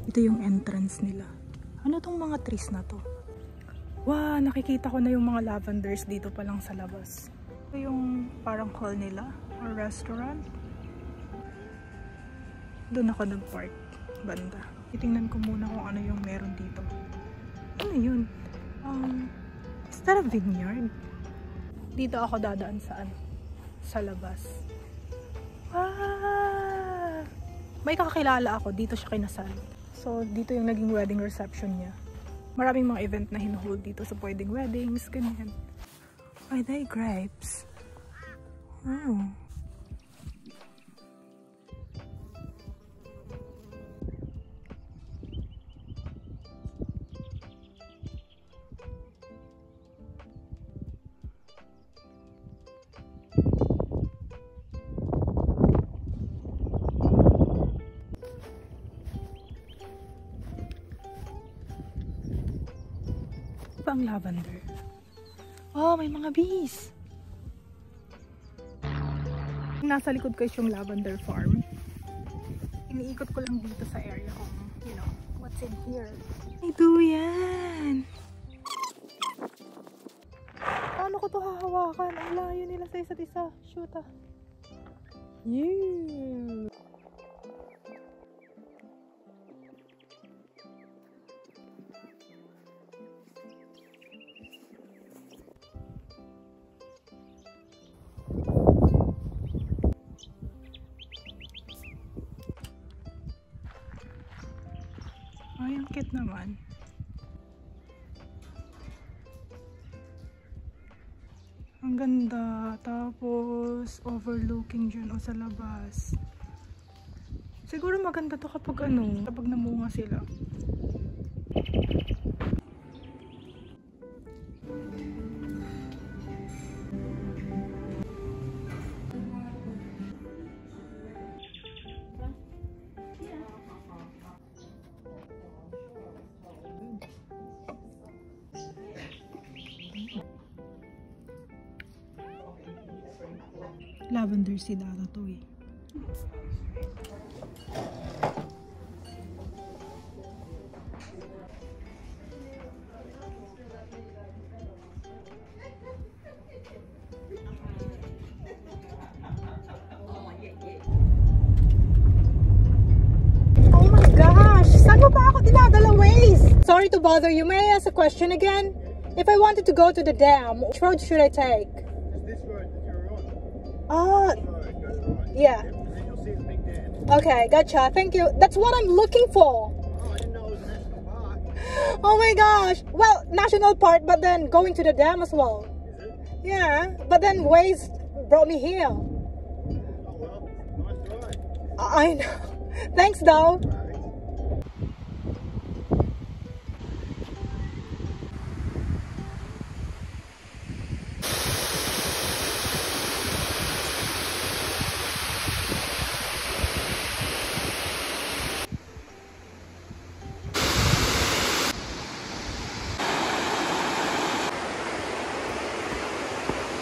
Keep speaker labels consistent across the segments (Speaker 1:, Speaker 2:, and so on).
Speaker 1: Ito yung entrance nila. Ano tong mga trees na to? Wow, nakikita ko na yung mga lavenders dito pa lang sa labas. Ito yung parang hall nila or restaurant. Doon ako nag-park banda. Titingnan ko muna kung ano yung meron dito. Ano yun? Is that a vineyard? Dito ako dadaan saan? Sa labas. Ah! May kakilala ako. Dito siya kinasal. So, dito yung naging wedding reception niya. Maraming mga event na hinuhold dito sa pwedeng weddings, ganyan. Are they grapes? Oh. Ang lavender. Oh, may mga bees. Nasa likod ko yung lavender farm. Iniikot ko lang dito sa area kung, you know, what's in here. May duyan! Paano ko to hahawakan? Ang layo nila sa isa't isa. Shoot ah. Yeah! Ay, ang cute naman. Ang ganda. Tapos, overlooking dyan o sa labas. Siguro maganda to kapag kapag namunga sila. Lavender seed ata to eh. Oh my gosh! Saan mo ba ako dinadala, Waze? Sorry to bother you. May I ask a question again? If I wanted to go to the dam, which road should I take? Yeah. Okay, gotcha. Thank you. That's what I'm looking for.
Speaker 2: Oh, I didn't know it was a national park.
Speaker 1: Oh my gosh. Well, national park, but then going to the dam as well.
Speaker 2: Is it?
Speaker 1: Yeah, but then Waze brought me here.
Speaker 2: Oh, well, nice ride.
Speaker 1: I know. Thanks, though.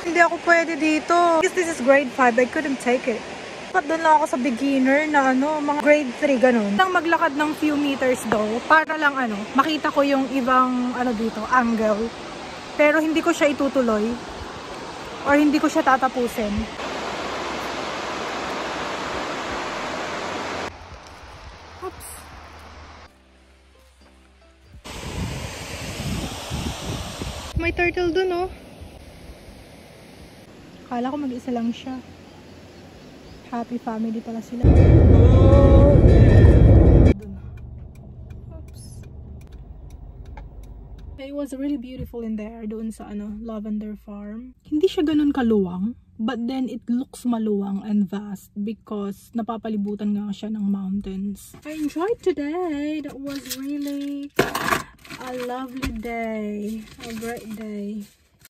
Speaker 1: Hindi ako pwede dito. Because this is grade 5, I couldn't take it. Doon lang ako sa beginner na mga grade 3 ganun. Lang maglakad ng few meters daw para lang makita ko yung ibang dito, angle. Pero hindi ko siya itutuloy or hindi ko siya tatapusin. Oops. May turtle dun, oh. Akala ko mag-isa lang siya. Happy family pala sila. Oops. It was really beautiful in there, doon sa lavender farm. Hindi siya ganun kaluwang, but then it looks maluwang and vast because napapalibutan nga siya ng mountains. I enjoyed today. That was really a lovely day. A great day.